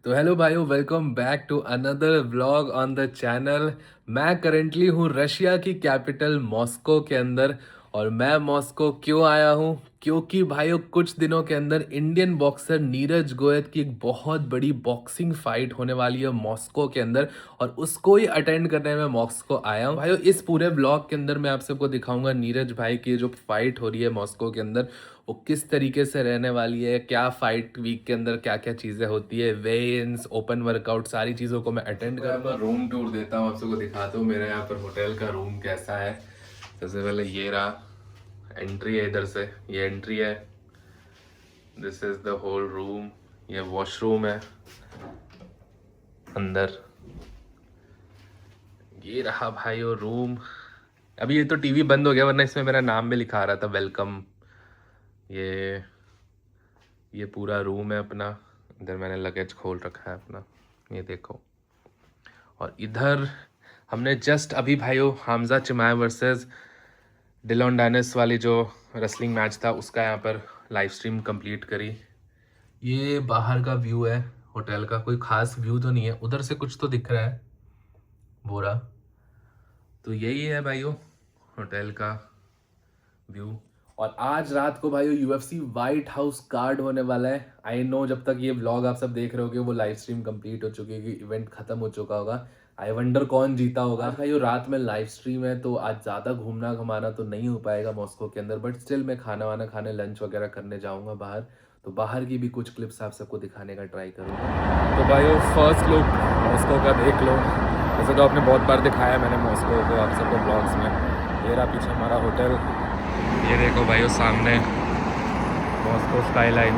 तो हेलो भाइयों, welcome back to another vlog on the channel. मैं करेंटली हूँ रशिया की कैपिटल मॉस्को के अंदर। और मैं मॉस्को क्यों आया हूँ? क्योंकि भाइयों कुछ दिनों के अंदर इंडियन बॉक्सर नीरज गोयत की एक बहुत बड़ी बॉक्सिंग फाइट होने वाली है मॉस्को के अंदर। और उसको ही अटेंड करने में मॉस्को आया हूँ भाइयों। इस पूरे व्लॉग के अंदर मैं आप सबको दिखाऊंगा नीरज भाई की जो फाइट हो रही है मॉस्को के अंदर, वो किस तरीके से रहने वाली है, क्या फाइट वीक के अंदर क्या क्या चीज़ें होती है, वे इन्स, ओपन वर्कआउट, सारी चीज़ों को मैं अटेंड करूँगा। रूम टूर देता हूँ, आप सबको दिखाता हूँ मेरे यहाँ पर होटल का रूम कैसा है। सबसे पहले ये रहा एंट्री है, इधर से ये एंट्री है। This is the whole room. ये वॉशरूम है अंदर। ये रहा भाई वो रूम। अभी ये तो टीवी बंद हो गया, वरना इसमें मेरा नाम भी लिखा रहा था, वेलकम। ये पूरा रूम है अपना। इधर मैंने लगेज खोल रखा है अपना, ये देखो। और इधर हमने जस्ट अभी भाइयों हामजा चिमाय वर्सेस डिलॉन डैनिस वाली जो रेसलिंग मैच था उसका यहाँ पर लाइव स्ट्रीम कंप्लीट करी। ये बाहर का व्यू है होटल का, कोई खास व्यू तो नहीं है, उधर से कुछ तो दिख रहा है बोरा। तो यही है भाइयों होटल का व्यू। और आज रात को भाई यूएफसी वाइट हाउस कार्ड होने वाला है। आई नो जब तक ये व्लॉग आप सब देख रहे होगे वो लाइव स्ट्रीम कंप्लीट हो चुकी है, इवेंट खत्म हो चुका होगा। आई वंडर कौन जीता होगा। आज भाई रात में लाइव स्ट्रीम है, तो आज ज़्यादा घूमना घुमाना तो नहीं हो पाएगा मॉस्को के अंदर, बट स्टिल मैं खाना वाना खाने, लंच वगैरह करने जाऊँगा बाहर। तो बाहर की भी कुछ क्लिप्स आप सबको दिखाने का ट्राई करूँगा। तो भाई फर्स्ट लुक मॉस्को का देख लो। वैसे तो आपने बहुत बार दिखाया मैंने मॉस्को को आप सबको ब्लॉग्स में। ये रहा पीछे हमारा होटल। ये देखो भाई सामने मॉस्को स्काईलाइन।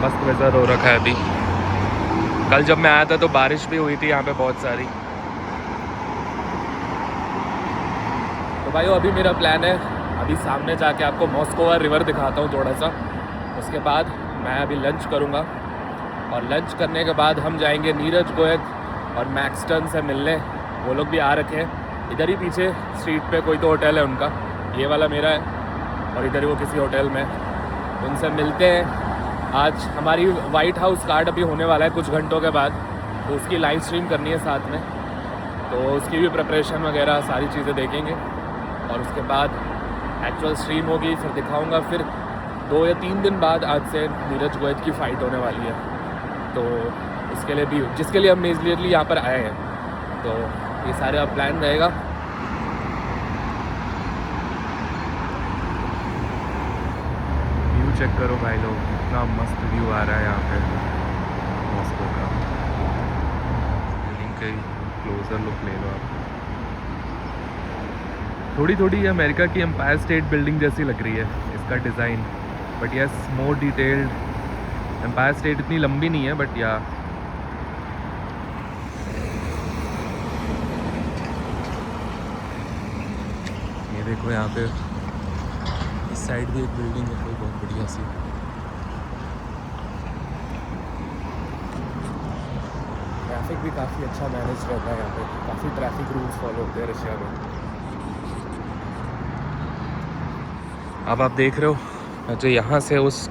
मस्त वेदर हो रखा है अभी। कल जब मैं आया था तो बारिश भी हुई थी यहाँ पे बहुत सारी। तो भाई अभी मेरा प्लान है, अभी सामने जाके आपको मॉस्को का रिवर दिखाता हूँ थोड़ा सा। उसके बाद मैं अभी लंच करूँगा, और लंच करने के बाद हम जाएंगे नीरज गोयत और मैक्सटन से मिलने। वो लोग भी आ रखे हैं। इधर ही पीछे स्ट्रीट पे कोई तो होटल है उनका, ये वाला मेरा है, और इधर ही वो किसी होटल में। उनसे मिलते हैं। आज हमारी वाइट हाउस कार्ड अभी होने वाला है कुछ घंटों के बाद, तो उसकी लाइव स्ट्रीम करनी है साथ में। तो उसकी भी प्रिपरेशन वगैरह सारी चीज़ें देखेंगे, और उसके बाद एक्चुअल स्ट्रीम होगी, फिर दिखाऊँगा। फिर 2 या 3 दिन बाद आज से नीरज गोयत की फ़ाइट होने वाली है, तो उसके लिए भी, जिसके लिए हम मेजरली यहाँ पर आए हैं। तो ये सारे अब प्लान रहेगा। व्यू चेक करो भाई लोग, इतना मस्त व्यू आ रहा है यहाँ पे मॉस्को का। बिल्डिंग के क्लोजर लुक ले लो आप। थोड़ी थोड़ी अमेरिका की एम्पायर स्टेट बिल्डिंग जैसी लग रही है इसका design, but yes more detailed. Empire State इतनी लंबी नहीं है, बट या ये देखो यहाँ पे इस साइड भी एक बिल्डिंग है कोई बहुत बढ़िया सी। ट्रैफिक भी काफ़ी अच्छा मैनेज रहता है यहाँ पे, काफ़ी ट्रैफिक रूल्स फॉलो होते हैं रशिया में। अब आप देख रहे हो मुझे यहाँ से उस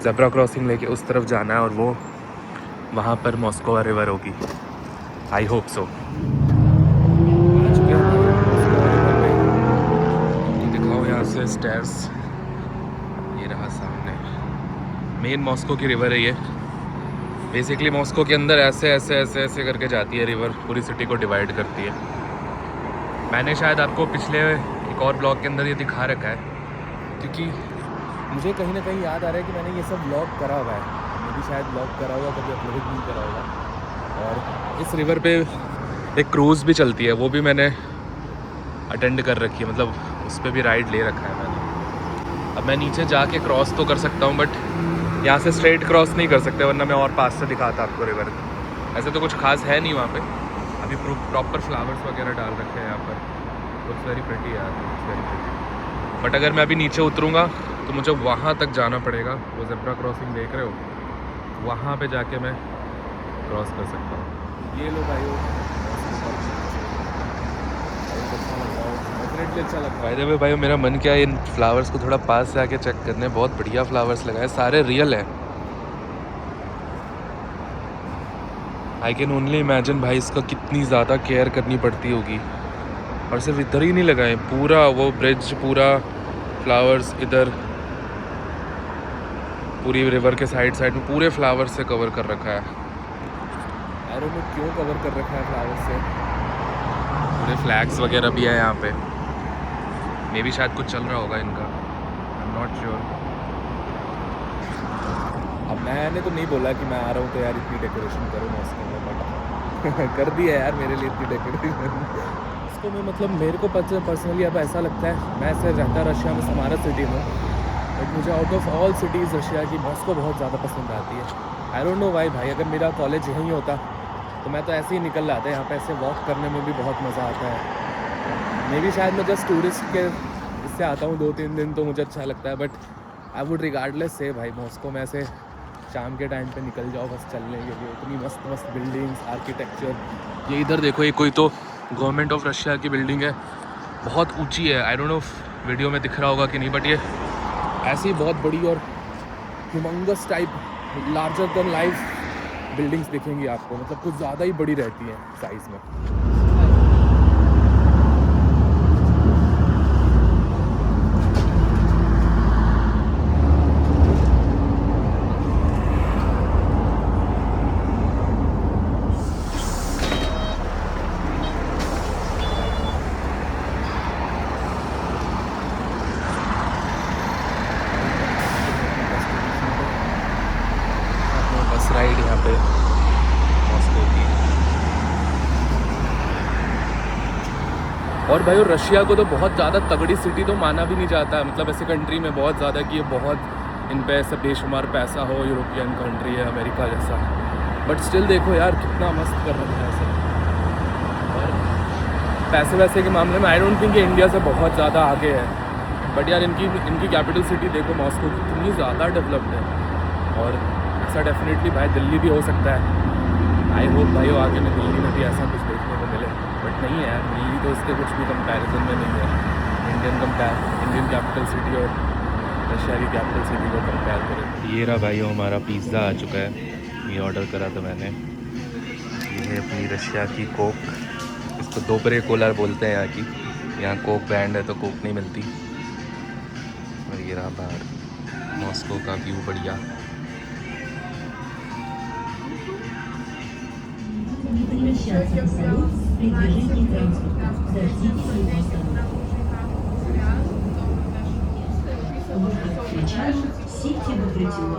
ज़ेब्रा क्रॉसिंग लेके उस तरफ जाना है, और वो वहाँ पर मॉस्को रिवर होगी। I hope so. दिखाओ यहाँ से स्टेयर्स, ये रहा सामने मेन मॉस्को की रिवर है ये। बेसिकली मॉस्को के अंदर ऐसे ऐसे ऐसे ऐसे करके जाती है रिवर, पूरी सिटी को डिवाइड करती है। मैंने शायद आपको पिछले एक और ब्लॉग के अंदर ये दिखा रखा है, क्योंकि मुझे कहीं ना कहीं याद आ रहा है कि मैंने ये सब ब्लॉग करा हुआ है। मैं भी शायद ब्लॉग करा हुआ, कभी अपलोड नहीं करा होगा। और इस रिवर पे एक क्रूज़ भी चलती है, वो भी मैंने अटेंड कर रखी है, मतलब उस पर भी राइड ले रखा है मैंने। अब मैं नीचे जाके क्रॉस तो कर सकता हूँ, बट यहाँ से स्ट्रेट क्रॉस नहीं कर सकते, वरना मैं और पास से दिखाता आपको रिवर। ऐसे तो कुछ खास है नहीं वहाँ पे। अभी प्रॉपर फ्लावर्स वगैरह डाल रखे हैं यहाँ पर। लुक्स वेरी प्रिटी यार, लुक्स वेरी प्रिटी। बट अगर मैं अभी नीचे उतरूँगा तो मुझे वहाँ तक जाना पड़ेगा। वो ज़ेब्रा क्रॉसिंग देख रहे हो, वहाँ पे जाके मैं क्रॉस कर सकता हूँ। ये लो भाई डेफिनेटली अच्छा लगता है। फायदे में भाई मेरा मन क्या है इन फ्लावर्स को थोड़ा पास से आके चेक करने, बहुत बढ़िया फ्लावर्स लगाए, सारे रियल हैं। आई कैन ओनली इमेजिन भाई इसका कितनी ज़्यादा केयर करनी पड़ती होगी। और सिर्फ इधर ही नहीं लगाए, पूरा वो ब्रिज, पूरा फ्लावर्स इधर, पूरी रिवर के साइड साइड में पूरे फ्लावर्स से कवर कर रखा है। आई डोंट नो क्यों कवर कर रखा है फ्लावर्स से। पूरे फ्लैग्स वगैरह भी है यहाँ पे, मे भी शायद कुछ चल रहा होगा इनका, आई एम नॉट श्योर। अब मैंने तो नहीं बोला कि मैं आ रहा हूँ तो यार इतनी डेकोरेशन करो मॉस्को में, बट कर दी है यार मेरे लिए इतनी डेकोरेशन मॉस्को में। मतलब मेरे को पर्सनली अब ऐसा लगता है, मैं ऐसे रहता रशिया में, समारा सिटी में, बट मुझे out of all cities Russia की मॉस्को बहुत ज़्यादा पसंद आती है। आई डोंट नो भाई अगर मेरा कॉलेज यहीं होता तो मैं तो ऐसे ही निकल जाता है। यहाँ पे ऐसे वॉक करने में भी बहुत मज़ा आता है। मे भी शायद मैं जस्ट टूरिस्ट के इससे आता हूँ 2-3 दिन तो मुझे अच्छा लगता है, बट आई वुड रिगार्डलेस से भाई मॉस्को में ऐसे शाम के टाइम पे निकल जाओ बस चलने के लिए। इतनी मस्त मस्त बिल्डिंग्स, आर्किटेक्चर। ये इधर देखो, ये कोई तो गवर्नमेंट ऑफ रशिया की बिल्डिंग है, बहुत ऊंची है। आई डोंट नो वीडियो में दिख रहा होगा कि नहीं, बट ये ऐसी बहुत बड़ी और humongous type, larger than life buildings दिखेंगी आपको, मतलब कुछ ज़्यादा ही बड़ी रहती हैं साइज़ में। बस राइड यहाँ पे मॉस्को की। और भाई रशिया को तो बहुत ज़्यादा तगड़ी सिटी तो माना भी नहीं जाता है, मतलब ऐसे कंट्री में बहुत ज़्यादा कि ये बहुत इन पे ऐसा बेशुमार पैसा हो, यूरोपियन कंट्री है अमेरिका जैसा, बट स्टिल देखो यार कितना मस्त कर रखा है ऐसे। और पैसे वैसे के मामले में आई डोंट थिंक ये इंडिया से बहुत ज़्यादा आगे है, बट यार इनकी कैपिटल सिटी देखो मॉस्को कितनी ज़्यादा डेवलप्ड है। और ऐसा डेफिनेटली भाई दिल्ली भी हो सकता है। आई होप भाई आगे में दिल्ली में भी ऐसा कुछ देखने को मिले, बट नहीं है यार, दिल्ली तो इसके कुछ भी कंपैरिजन में नहीं है। इंडियन कैपिटल सिटी और रशिया की कैपिटल सिटी को कंपेयर करें। ये रहा भाई हमारा पिज़्ज़ा आ चुका है, ये ऑर्डर करा था मैंने। ये है अपनी रशिया की कोक, इसको दोपरे कोला बोलते हैं यहाँ की, यहाँ कोक ब्रांड है तो कोक नहीं मिलती। और ये रहा बाहर मॉस्को का व्यू बढ़िया। Не прекращаться в салон при движении транспорта. Дождитесь его остановки. Выход к причалу, сидьте в укрытии.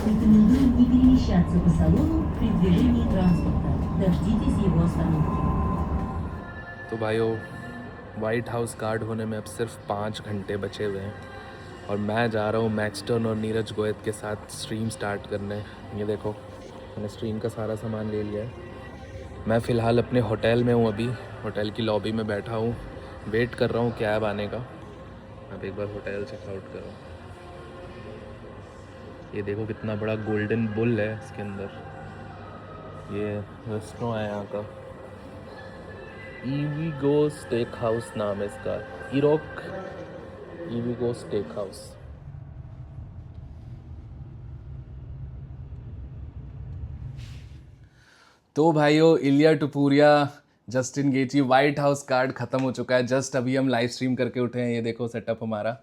Рекомендуем не перемещаться по салону при движении транспорта. Дождитесь его остановки. तो भाइयों वाइट हाउस गार्ड होने में अब सिर्फ 5 घंटे बचे हुए हैं और मैं जा रहा हूँ मैक्सटन और नीरज गोयत के साथ स्ट्रीम स्टार्ट करने। ये देखो मैंने स्ट्रीम का सारा सामान ले लिया है। मैं फ़िलहाल अपने होटल में हूँ, अभी होटल की लॉबी में बैठा हूँ, वेट कर रहा हूँ कैब आने का। अब एक बार होटल चेकआउट करो। ये देखो कितना बड़ा गोल्डन बुल है इसके अंदर। ये रेस्टोरेंट है यहाँ का, ईवीगो स्टेक हाउस नाम है इसका, इरोक ईवीगो स्टेक हाउस। तो भाइयों Ilia Topuria, Justin Gaethje, White House card ख़त्म हो चुका है। जस्ट अभी हम लाइव स्ट्रीम करके उठे हैं। ये देखो सेटअप हमारा,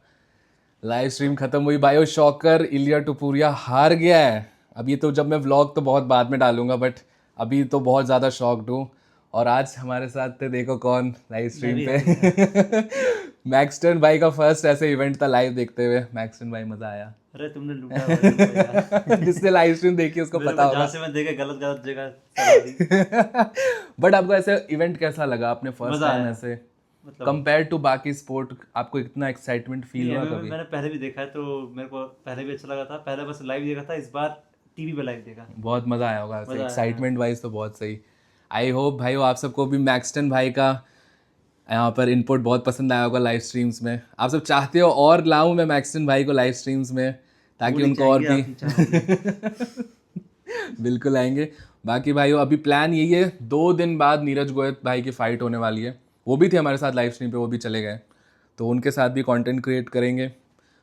लाइव स्ट्रीम खत्म हुई। भाइयों शॉकर, इलिया टुपुरिया हार गया है। अभी तो जब मैं व्लॉग तो बहुत बाद में डालूंगा, बट अभी तो बहुत ज़्यादा शॉक्ड हूँ। और आज हमारे साथ थे देखो कौन लाइव स्ट्रीम पे मैक्सटन भाई का फर्स्ट ऐसे इवेंट था लाइव देखते हुए। मैक्सटन भाई मज़ा आया? अरे तुमने लूटा भाई तुमको यार। जिसने लाइव स्ट्रीम देखी उसको मेरे पता को होगा। जहाँ से मैं देखे गलत गलत जगह चला दी। बट आपको ऐसे इवेंट कैसा लगा? आपने फर्स्ट मजा टाइम आया। ऐसे मतलब कंपेयर टू बाकी स्पोर्ट आपको इतना एक्साइटमेंट फील हुआ कभी? मैंने पहले भी देखा है तो मेरे को पहले भी अच्छा लगा था। पहले बस लाइव देखा था, इस बार टीवी पे लाइव देखा। बहुत मज़ा आया होगा, मज़ा आया। एक्साइटमेंट वाइज तो बहुत सही। आई होप भाई आप सबको भी मैक्सटन भाई का यहाँ पर इनपुट बहुत पसंद आया होगा लाइव स्ट्रीम्स में। आप सब चाहते हो और लाऊं मैं मैक्सटन भाई को लाइव स्ट्रीम्स में ताकि उनको और भी बिल्कुल आएंगे। बाकी भाइयों अभी प्लान यही है, 2 दिन बाद नीरज गोयत भाई की फ़ाइट होने वाली है। वो भी थे हमारे साथ लाइव स्ट्रीम पे, वो भी चले गए, तो उनके साथ भी कंटेंट क्रिएट करेंगे।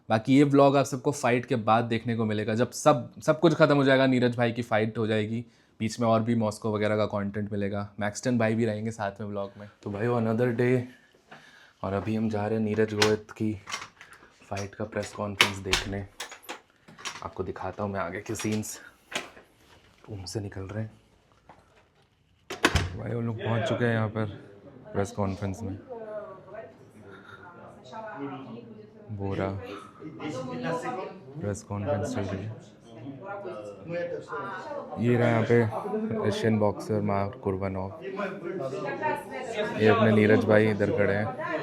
बाकी ये व्लॉग आप सबको फ़ाइट के बाद देखने को मिलेगा, जब सब कुछ ख़त्म हो जाएगा, नीरज भाई की फ़ाइट हो जाएगी, बीच में और भी मॉस्को वगैरह का कंटेंट मिलेगा, मैक्सटन भाई भी रहेंगे साथ में व्लॉग में। तो भाई अनदर डे, और अभी हम जा रहे हैं नीरज गोयत की फ़ाइट का प्रेस कॉन्फ्रेंस देखने। आपको दिखाता हूँ मैं आगे के सीन्स। रूम से निकल रहे हैं भाई, वो लोग पहुँच चुके हैं यहाँ पर प्रेस कॉन्फ्रेंस में। बोरा प्रेस कॉन्फ्रेंस चल रही है। ये रहा यहाँ पे एशियन बॉक्सर मार्क कुर्बानोव, ये अपने नीरज भाई इधर खड़े हैं।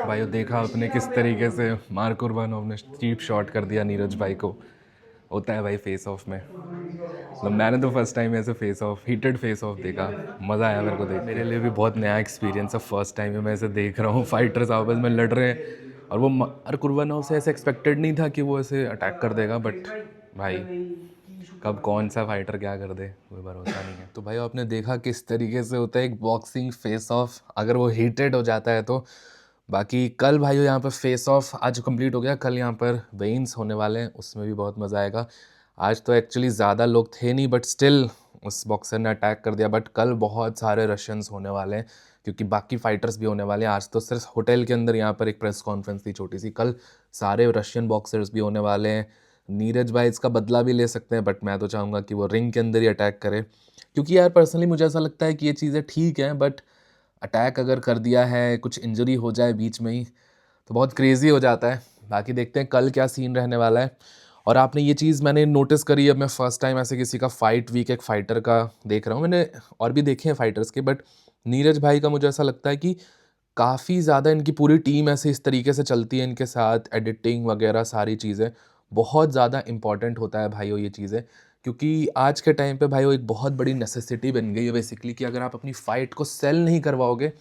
भाइयों देखा आपने किस तरीके से मार्क कुर्बानोव ने चीप शॉट कर दिया नीरज भाई को। होता है भाई फेस ऑफ में, मतलब मैंने तो फर्स्ट टाइम ऐसे face of, heated face of देखा, मज़ा आया मेरे को देख। मेरे लिए भी बहुत नया एक्सपीरियंस है, फर्स्ट टाइम मैं ऐसे देख रहा हूँ, फाइटर्स आपस में लड़ रहे हैं, और वो मार्क कुर्बानोव से ऐसे एक्सपेक्टेड नहीं था कि वो ऐसे अटैक कर देगा, बट भाई कब कौन सा फाइटर क्या कर दे कोई भरोसा नहीं है। तो भाई आपने देखा किस तरीके से होता है एक बॉक्सिंग फेस ऑफ, अगर वो हीटेड हो जाता है तो। बाकी कल भाइयों यहाँ पर फेस ऑफ आज कंप्लीट हो गया, कल यहाँ पर वेन्स होने वाले हैं, उसमें भी बहुत मज़ा आएगा। आज तो एक्चुअली ज़्यादा लोग थे नहीं, बट स्टिल उस बॉक्सर ने अटैक कर दिया। बट कल बहुत सारे रशियंस होने वाले हैं, क्योंकि बाकी फाइटर्स भी होने वाले हैं। आज तो सिर्फ होटल के अंदर यहाँ पर एक प्रेस कॉन्फ्रेंस थी छोटी सी, कल सारे रशियन बॉक्सर्स भी होने वाले हैं। नीरज भाई इसका बदला भी ले सकते हैं, बट मैं तो चाहूँगा कि वो रिंग के अंदर ही अटैक करे, क्योंकि यार पर्सनली मुझे ऐसा लगता है कि ये चीज़ें ठीक हैं, बट अटैक अगर कर दिया है, कुछ इंजरी हो जाए बीच में ही, तो बहुत क्रेज़ी हो जाता है। बाकी देखते हैं कल क्या सीन रहने वाला है। और आपने ये चीज़ मैंने नोटिस करी, अब मैं फ़र्स्ट टाइम ऐसे किसी का फ़ाइट वीक एक फ़ाइटर का देख रहा हूँ। मैंने और भी देखे हैं फ़ाइटर्स के, बट नीरज भाई का मुझे ऐसा लगता है कि काफ़ी ज़्यादा इनकी पूरी टीम ऐसे इस तरीके से चलती है, इनके साथ एडिटिंग वगैरह सारी चीज़ें बहुत ज़्यादा इंपॉर्टेंट होता है भाइयों ये चीज़ें, क्योंकि आज के टाइम पे भाइयों एक बहुत बड़ी नेसेसिटी बन गई है बेसिकली, कि अगर आप अपनी फ़ाइट को सेल नहीं करवाओगे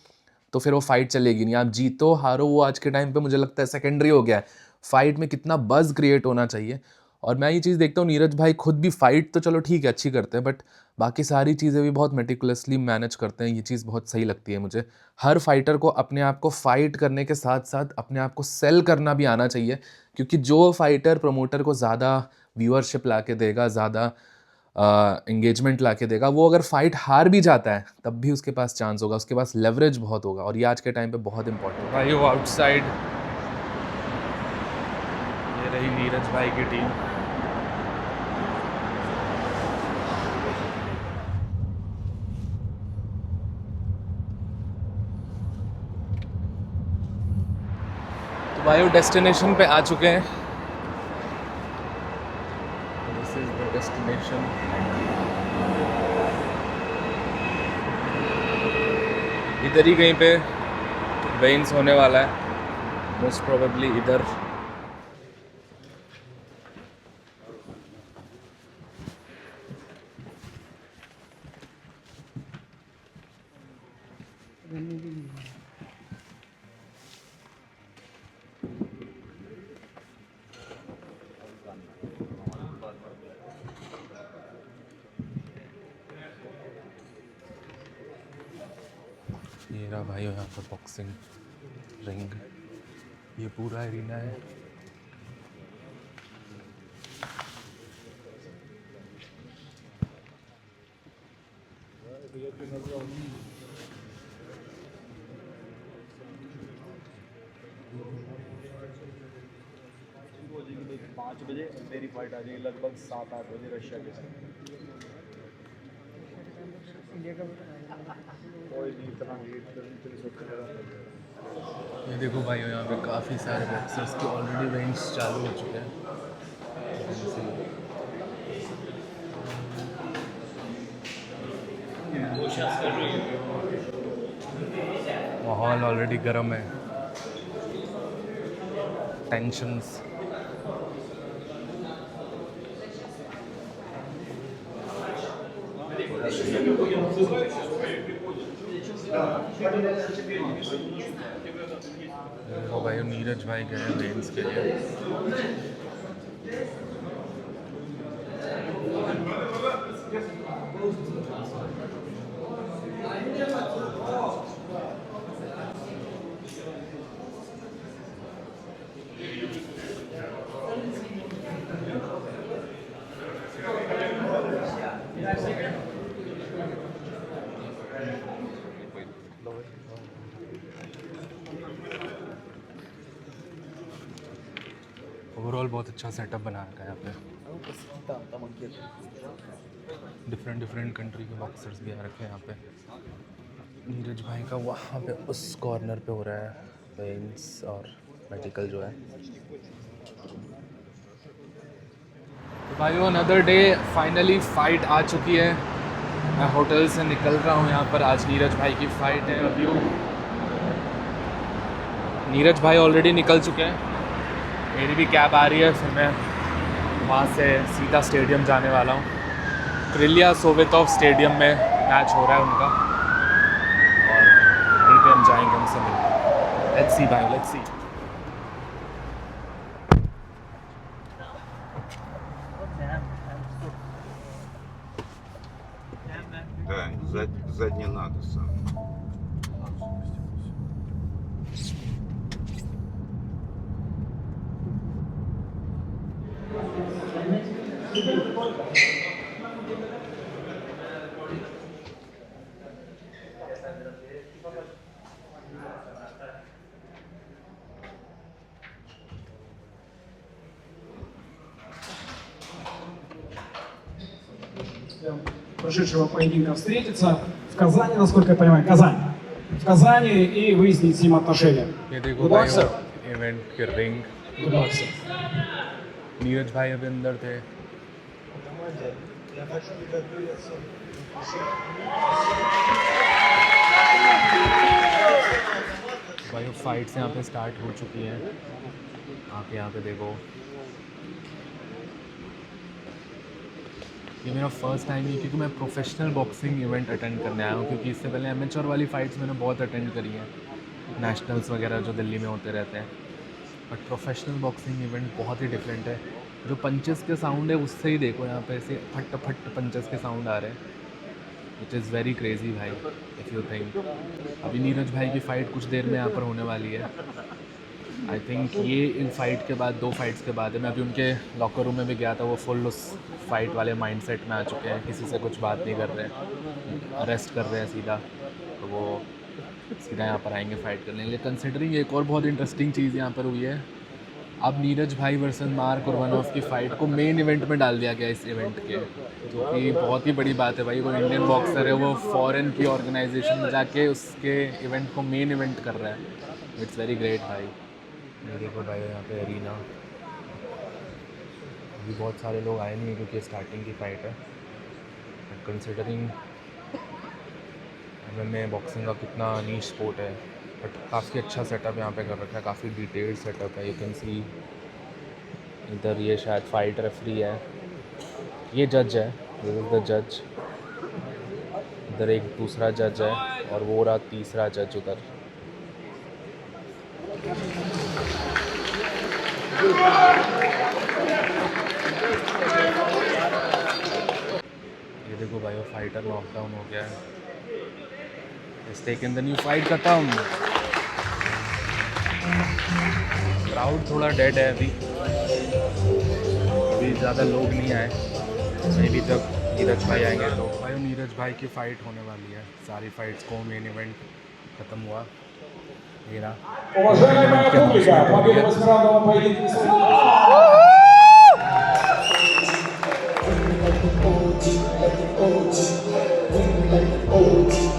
तो फिर वो फाइट चलेगी नहीं। आप जीतो हारो वो आज के टाइम पे मुझे लगता है सेकेंडरी हो गया है। फाइट में कितना बज़ क्रिएट होना चाहिए। और मैं ये चीज़ देखता हूँ, नीरज भाई खुद भी फाइट तो चलो ठीक है अच्छी करते हैं, बट बाकी सारी चीज़ें भी बहुत मेटिकुलसली मैनेज करते हैं। ये चीज़ बहुत सही लगती है मुझे। हर फाइटर को अपने आप को फाइट करने के साथ साथ अपने आप को सेल करना भी आना चाहिए, क्योंकि जो फाइटर प्रमोटर को ज़्यादा व्यूअरशिप ला के देगा, ज़्यादा एंगेजमेंट ला के देगा, वो अगर फाइट हार भी जाता है तब भी उसके पास चांस होगा, उसके पास लेवरेज बहुत होगा, और ये आज के टाइम पे बहुत इंपॉर्टेंट है। भाई वो आउटसाइड ये रही नीरज भाई की टीम। तो भाई वो डेस्टिनेशन पे आ चुके हैं। This is the destination. इधर ही कहीं पे वेन्स होने वाला है, मोस्ट प्रोबेबली इधर। ये रहा भाई यहाँ पर बॉक्सिंग रिंग, ये पूरा एरिना है। 5 बजे मेरी फ्लाइट आ जाएगी लगभग 7-8 बजे रशिया के टाइम। कोई नहीं इतना लेट इतनी सोच कर ये देखो भाई यहाँ पे काफ़ी सारे बॉक्सर्स के ऑलरेडी रेंज चालू हो चुके हैं। माहौल ऑलरेडी गर्म है, टेंशन्स। देखो भाई नीरज भाई गए हैं मेंस के लिए। ओवरऑल बहुत अच्छा सेटअप बना रखा है यहाँ पे। डिफरेंट कंट्री के बॉक्सर्स भी आ रखे हैं यहाँ पे। नीरज भाई का वहाँ पे उस कॉर्नर पे हो रहा है वेंस और मेडिकल जो है। तो भाइयों अनदर डे, फाइनली फ़ाइट आ चुकी है। मैं होटल से निकल रहा हूँ यहाँ पर। आज नीरज भाई की फ़ाइट है। अभी नीरज भाई ऑलरेडी निकल चुके हैं, मेरी भी कैब आ रही है। फिर मैं वहाँ से सीधा स्टेडियम जाने वाला हूँ। क्रिलिया सोवेतोव स्टेडियम में मैच हो रहा है उनका, और वहीं पे हम जाएंगे उनसे मिलने। लेट्स सी भाई, लेट्स सी। Да, сзади не надо сам. Прошедшего поединка встретиться в Казани, насколько я понимаю, Казань. В Казани и выяснить с ним отношения. ये देखो Good luck, भाई sir. इवेंट के ring. Good luck, sir. Neeraj भाई अभी अंदर थे। भाई फाइट्स यहाँ पे स्टार्ट हो चुकी हैं। आप यहाँ पे देखो, ये मेरा फर्स्ट टाइम है क्योंकि मैं प्रोफेशनल बॉक्सिंग इवेंट अटेंड करने आया हूँ। क्योंकि इससे पहले एमेच्योर वाली फ़ाइट्स मैंने बहुत अटेंड करी हैं, नेशनल्स वगैरह जो दिल्ली में होते रहते हैं। बट प्रोफेशनल बॉक्सिंग इवेंट बहुत ही डिफरेंट है। जो पंचेस के साउंड है उससे ही देखो यहाँ पे ऐसे फट फट पंचेस के साउंड आ रहे हैं, विच इज़ वेरी क्रेजी भाई इफ़ यू थिंक। अभी नीरज भाई की फ़ाइट कुछ देर में यहाँ पर होने वाली है। आई थिंक ये इन फाइट के बाद 2 फाइट्स के बाद है। मैं अभी उनके लॉकर रूम में भी गया था, वो फुल उस फाइट वाले माइंडसेट में आ चुके हैं, किसी से कुछ बात नहीं कर रहे हैं, अरेस्ट कर रहे हैं सीधा। तो वो सीधा यहाँ पर आएंगे फ़ाइट करने के लिए। कंसिडरिंग एक और बहुत इंटरेस्टिंग चीज़ यहाँ पर हुई है, अब नीरज भाई वर्सेस मार्क कुर्बानोव की फ़ाइट को मेन इवेंट में डाल दिया गया इस इवेंट के, जो कि बहुत ही बड़ी बात है भाई। वो इंडियन बॉक्सर है, वो फॉरेन की ऑर्गेनाइजेशन में जाके उसके इवेंट को मेन इवेंट कर रहा है। इट्स वेरी ग्रेट भाई। ये देखो भाई यहाँ पे अरीना, अभी बहुत सारे लोग आए नहीं हैं क्योंकि स्टार्टिंग की फ़ाइट है। कंसिडरिंग MMA बॉक्सिंग का कितना नीश स्पोर्ट है, बट काफ़ी अच्छा सेटअप यहाँ पे कर रखा है, काफ़ी डिटेल्ड सेटअप है। यू कैन सी इधर ये शायद फाइट रेफरी है, ये जज है, दिस इज़ द जज। इधर एक दूसरा जज है और वो रहा तीसरा जज उधर। ये देखो भाई वो फाइटर नॉकडाउन हो गया है। It's taken the new fight खत्म। क्राउड थोड़ा डेड है अभी ज़्यादा लोग नहीं आए। मे भी जब नीरज भाई आएंगे तो भाई नीरज भाई की फ़ाइट होने वाली है। सारी फाइट्स को मेन इवेंट ख़त्म हुआ। मेरा Уважаемая публика, победу в восьмираундовом поединке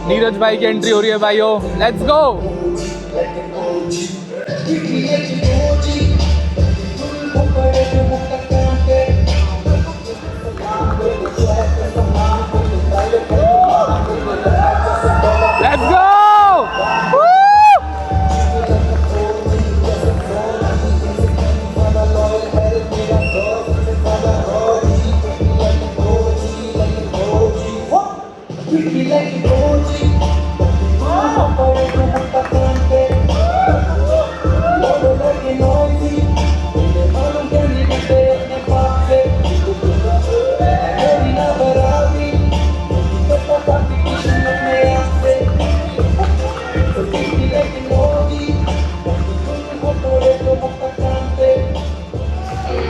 नीरज भाई की एंट्री हो रही है भाइयों, लेट्स गो। Let's go.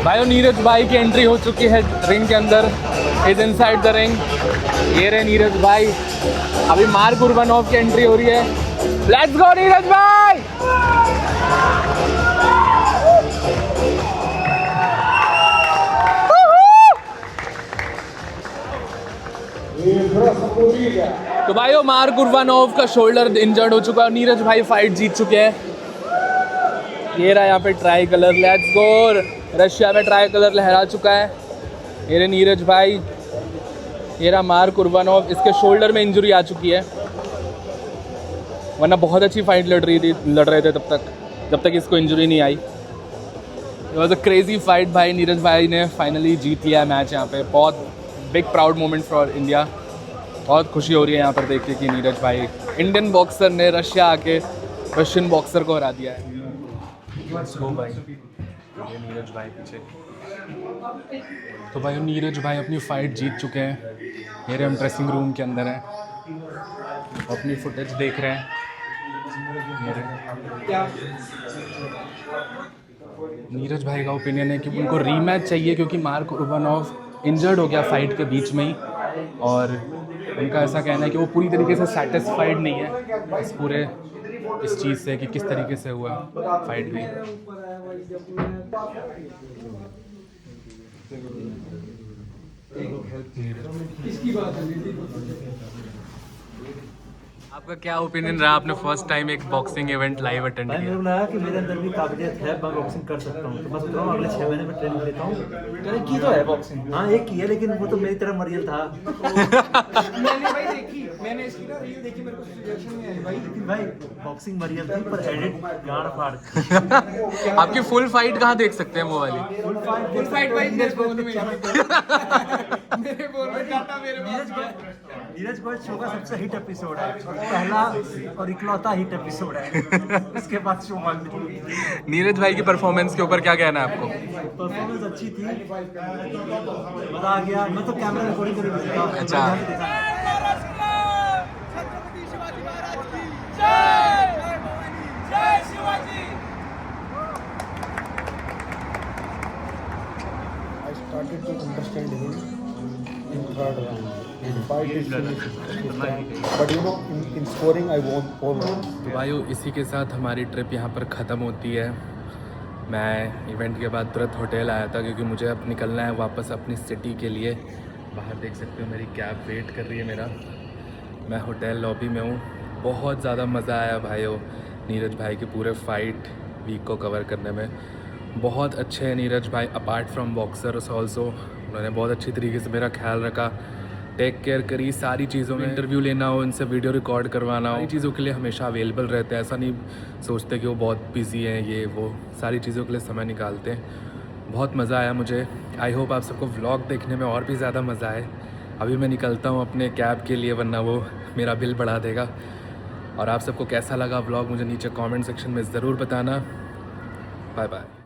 भाइयों नीरज भाई की एंट्री हो चुकी है रिंग के अंदर, इज इनसाइड द रिंग। ये रहे नीरज भाई, अभी मार्क उर्बानोव की एंट्री हो रही है। लेट्स गो नीरज भाई। तो भाइयों मार्क उर्बानोव का शोल्डर इंजर्ड हो चुका है, नीरज भाई फाइट जीत चुके हैं। ये रहा यहाँ पे try colour, let's go. Russia में ट्राई कलर लहरा चुका है। ये रहे नीरज भाई, ये रहा मार्क उर्बानोव, इसके शोल्डर में इंजरी आ चुकी है, वरना बहुत अच्छी फाइट लड़ रहे थे जब तक इसको इंजरी नहीं आई। It was a crazy fight भाई। नीरज भाई ने फाइनली जीत लिया मैच यहाँ पे। बहुत big proud moment for India. बहुत खुशी हो रही है यहाँ पर देख के कि नीरज भाई, इंडियन बॉक्सर ने रशिया आके रशियन बॉक्सर को हरा दिया है। भाई ये नीरज भाई पीछे। तो भाई नीरज भाई अपनी फ़ाइट जीत चुके हैं। ये हम ड्रेसिंग रूम के अंदर हैं, अपनी फुटेज देख रहे हैं। नीरज भाई का ओपिनियन है कि उनको रीमैच चाहिए क्योंकि मार्क उर्बानोव इंजर्ड हो गया फाइट के बीच में ही, और उनका ऐसा कहना है कि वो पूरी तरीके से सेटिस्फाइड नहीं है इस चीज़ से कि किस तरीके से हुआ फाइट भी। आपका क्या ओपिनियन रहा? आपने फर्स्ट टाइम एक बॉक्सिंग इवेंट लाइव अटेंड भाई किया। मेरे को लगा कि मेरे अंदर भी काबिलियत है, मैं बॉक्सिंग कर सकता हूँ, तो बस बताऊँ अगले 6 महीने में ट्रेनिंग लेता हूँ। मैंने की तो है बॉक्सिंग। हाँ एक की है, लेकिन वो तो मेरी तरह मरियल था। मैंने भाई देखी, मैंने इसकी ना रील देखी, मेरे को सजेशन में आई भाई। लेकिन भाई बॉक्सिंग मरियल थी पर एडिट गाड़ फाड़। आपकी फुल फाइट कहाँ देख सकते हैं वो वाली? फुल फाइट भाई मेरे फोन में मेरे फोन में डाटा मेरे पास। नीरज गोयल शो का सबसे हिट एपिसोड है, पहला और इकलौता हिट एपिसोड है। उसके बाद शो बंद। नीरज भाई की परफॉर्मेंस के ऊपर क्या कहना है आपको? परफॉर्मेंस अच्छी थी, मजा आ गया। मैं तो कैमरा रिकॉर्डिंग करके था। अच्छा। I started to understand him in third round. The fight is finished this time. But you know, in scoring, I won all rounds. तो भाइयों इसी के साथ हमारी ट्रिप यहाँ पर ख़त्म होती है। मैं इवेंट के बाद तुरंत होटल आया था क्योंकि मुझे अब निकलना है वापस अपनी सिटी के लिए। बाहर देख सकते हो मेरी कैब वेट कर रही है मेरा। मैं होटल लॉबी में हूँ। बहुत ज़्यादा मज़ा आया भाइयों नीरज भाई के पूरे फाइट वीक को कवर करने में। बहुत अच्छे हैं नीरज भाई, अपार्ट फ्रॉम बॉक्सर्स ऑल्सो। उन्होंने बहुत अच्छी तरीके से मेरा ख्याल रखा, टेक केयर करी सारी चीज़ों में। इंटरव्यू लेना हो, इनसे वीडियो रिकॉर्ड करवाना हो, सारी चीज़ों के लिए हमेशा अवेलेबल रहते हैं। ऐसा नहीं सोचते कि वो बहुत बिजी हैं, ये वो सारी चीज़ों के लिए समय निकालते हैं। बहुत मज़ा आया मुझे। आई होप आप सबको व्लॉग देखने में और भी ज़्यादा मज़ा आए। अभी मैं निकलता हूँ अपने कैब के लिए, वरना वो मेरा बिल बढ़ा देगा। और आप सबको कैसा लगा व्लॉग मुझे नीचे कमेंट सेक्शन में ज़रूर बताना। Bye bye.